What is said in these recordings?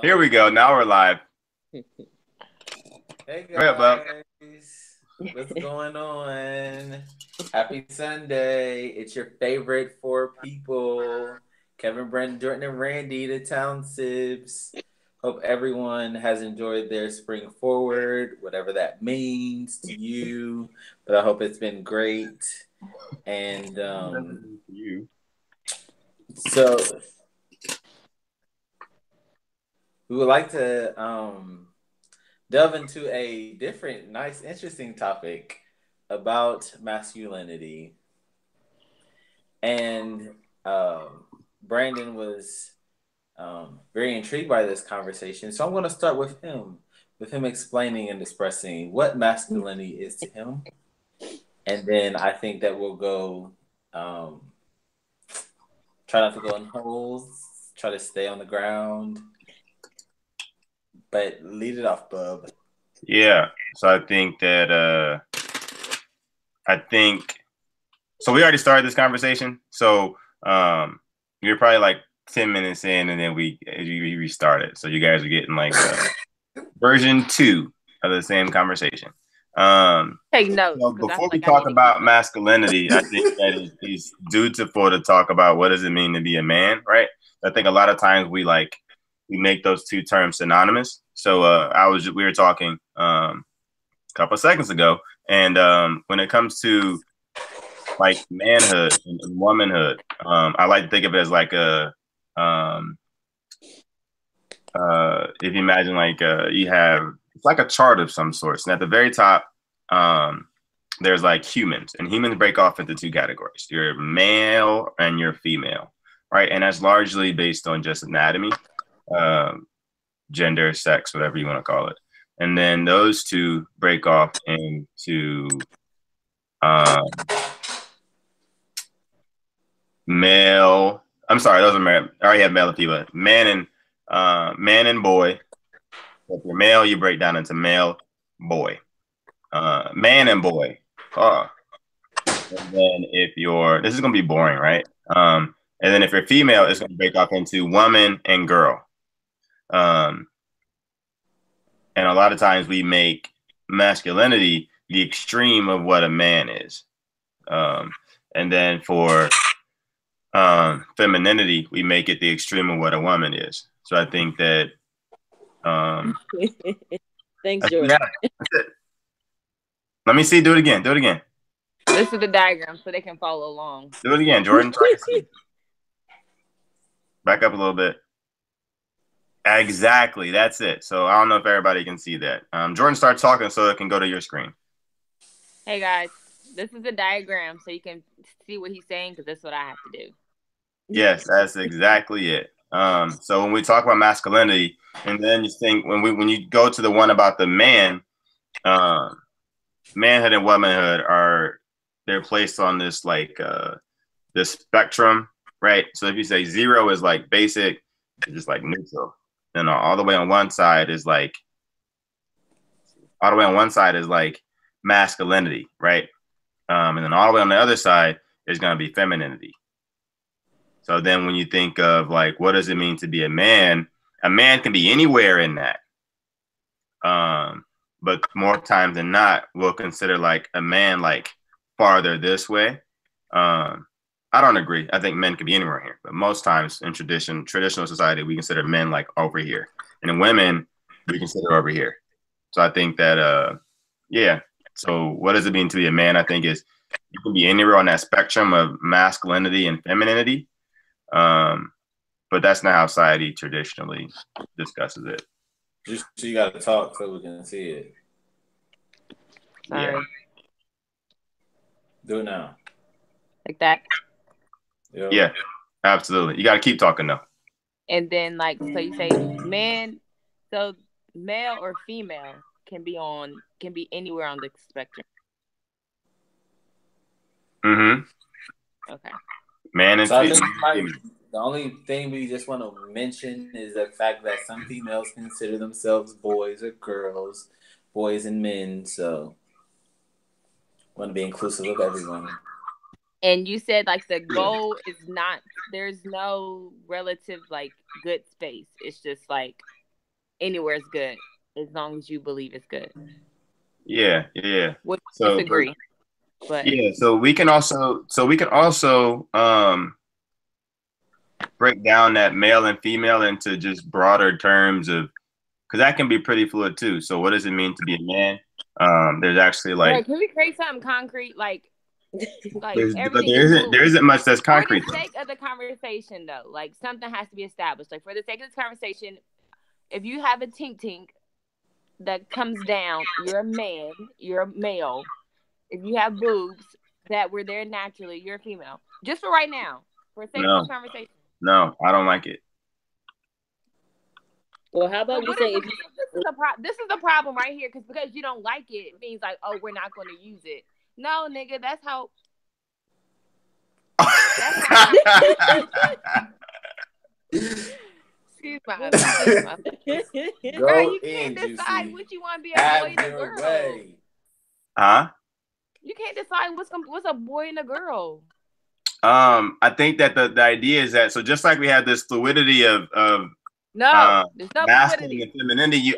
Here we go. Now we're live. Hey Go ahead, Bob. guys, what's going on? Happy Sunday. It's your favorite four people, Kevin, Brent, Jordan, and Randy, the Town Sibs. Hope everyone has enjoyed their spring forward, whatever that means to you. But I hope it's been great. And You. so we would like to delve into a different, nice, interesting topic about masculinity. And Brandon was very intrigued by this conversation. So I'm going to start with him explaining and expressing what masculinity is to him. And then I think that we'll go, try not to go in holes, try to stay on the ground, but lead it off, bub. Yeah. So I think that so we already started this conversation. So you're probably like 10 minutes in, and then we restarted. So you guys are getting like version 2 of the same conversation. Take notes. So before we talk about masculinity, I think that it's dutiful to talk about what does it mean to be a man, right? I think a lot of times we make those two terms synonymous. So we were talking a couple of seconds ago, and when it comes to like manhood and womanhood, I like to think of it as like if you imagine like you have it's like a chart of some sorts, and at the very top there's like humans, and humans break off into two categories: you're male and you're female, right? And that's largely based on just anatomy, gender, sex, whatever you want to call it. And then those two break off into male. I'm sorry, those are male. I already have male and female. Man and boy. If you're male, you break down into male, boy, man and boy. And then if you're, this is gonna be boring, right? And then if you're female, it's gonna break off into woman and girl. And a lot of times we make masculinity the extreme of what a man is. And then for femininity, we make it the extreme of what a woman is. So I think that thanks, Jordan. Let me see. Do it again. Do it again. This is the diagram so they can follow along. Do it again, Jordan. Back up a little bit. Exactly. That's it. So I don't know if everybody can see that. Jordan, start talking so it can go to your screen. Hey, guys. This is the diagram so you can see what he's saying because that's what I have to do. Yes, that's exactly it. So when we talk about masculinity, and then you think when you go to the one about the man, manhood and womanhood they're placed on this like this spectrum, right? So if you say 0 is like basic, it's just like neutral, and all the way on one side is like masculinity, right? And then all the way on the other side is going to be femininity. So then when you think of like, what does it mean to be a man can be anywhere in that. But more times than not, we'll consider like a man like farther this way. I don't agree. I think men can be anywhere here, but most times in traditional society, we consider men like over here, and in women, we consider over here. So I think that, yeah. So what does it mean to be a man? I think is you can be anywhere on that spectrum of masculinity and femininity. But that's not how society traditionally discusses it. Just so you got to talk so we can see it. Sorry. Yeah. Do it now. Like that? Yep. Yeah, absolutely. You got to keep talking though. And then like, so you say man, so male or female can be anywhere on the spectrum. Mm-hmm. Okay. Man and female. The only thing we just want to mention is the fact that some females consider themselves boys or girls, boys and men. So, want to be inclusive of everyone. And you said like the goal is not, there's no relative like good space. It's just like anywhere is good as long as you believe it's good. Yeah. Would So, disagree. But yeah, so we can also break down that male and female into just broader terms of, because that can be pretty fluid too. So what does it mean to be a man? There's actually like can we create something concrete like everything there isn't much that's concrete. For the sake of the conversation though, like something has to be established. Like for the sake of this conversation, if you have a tink that comes down, you're a man, you're a male. If you have boobs that were there naturally, you're a female. Just for right now, for the sake of this conversation. No, I don't like it. Well, how about we say this is the problem right here, because you don't like it, it means like, oh, we're not going to use it. No, nigga, that's how. Excuse me. Girl, you can't decide what you want to be, a boy and a girl. Way. Huh? You can't decide what's a boy and a girl. I think that the idea is that, so just like we have this fluidity of there's no masculine and femininity,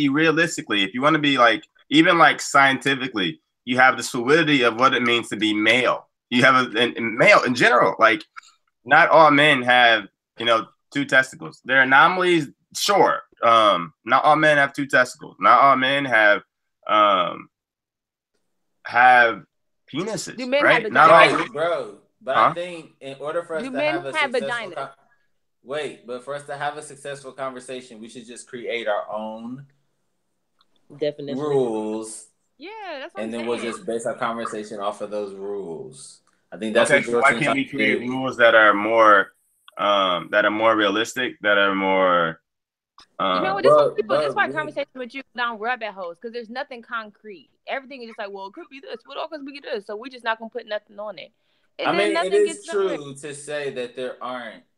you realistically, if you want to be like, even like scientifically, you have this fluidity of what it means to be male. You have a male in general, like not all men have, 2 testicles. There are anomalies, sure. Not all men have 2 testicles. Not all men have penises. Do men right? have Not all, bro. But I think in order for us to have a successful but for us to have a successful conversation, we should just create our own definition rules. Yeah, that's what and I'm then saying. We'll just base our conversation off of those rules. I think that's okay. So why can't we create rules that are more realistic, that are more? You know what? That's why conversation with you down rabbit holes, because there's nothing concrete. Everything is just like, well, it could be this, but all could be this. So we're just not gonna put nothing on it. And it is true to say that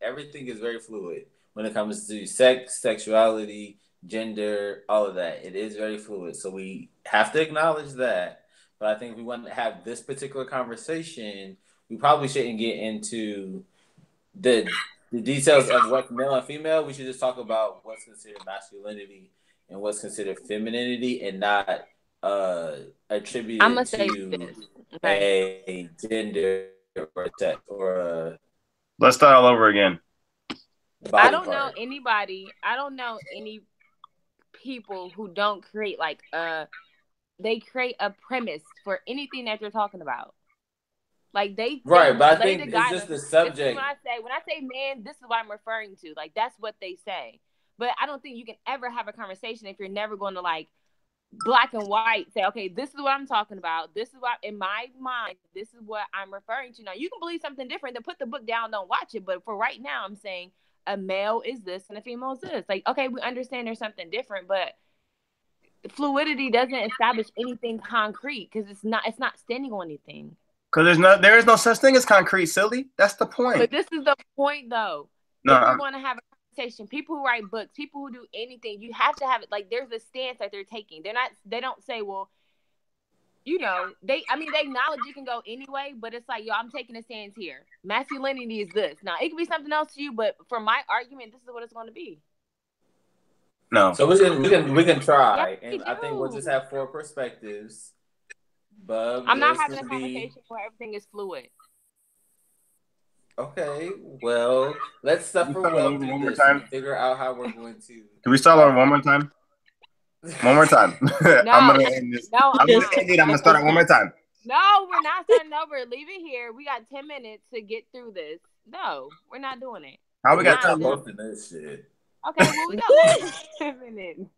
everything is very fluid when it comes to sex, sexuality, gender, all of that. It is very fluid. So we have to acknowledge that. But I think if we want to have this particular conversation, we probably shouldn't get into the details of what's male and female. We should just talk about what's considered masculinity and what's considered femininity, and not attribute it to a gender or sex or a. Let's start all over again. I don't know any people who don't create they create a premise for anything that you're talking about. Like but I think it's just the subject. When I say man, this is what I'm referring to. Like that's what they say. But I don't think you can ever have a conversation if you're never going to like black and white say, okay, this is what I'm talking about. This is what, in my mind, this is what I'm referring to. Now you can believe something different, then put the book down, don't watch it. But for right now, I'm saying a male is this and a female is this. Like, okay, we understand there's something different, but fluidity doesn't establish anything concrete, because it's not standing on anything. Because there is no such thing as concrete, silly. That's the point. But this is the point, though. No, if you want to have a conversation, people who write books, people who do anything, you have to have it. Like, there's a stance that they're taking. They don't say, well, they acknowledge you can go anyway, but it's like, yo, I'm taking a stance here. Masculinity is this. Now, it could be something else to you, but for my argument, this is what it's going to be. No. So we can try, and I think we'll just have 4 perspectives. But I'm not having a conversation where everything is fluid. Okay, well, let's suffer well through this and figure out how we're going to. Can we start over one more time? One more time. No, I'm gonna end this. No, I'm gonna start it one more time. No, we're not starting over. Leave it here. We got 10 minutes to get through this. No, we're not doing it. How we got 10 minutes? This shit. Okay, well, we got 10 minutes.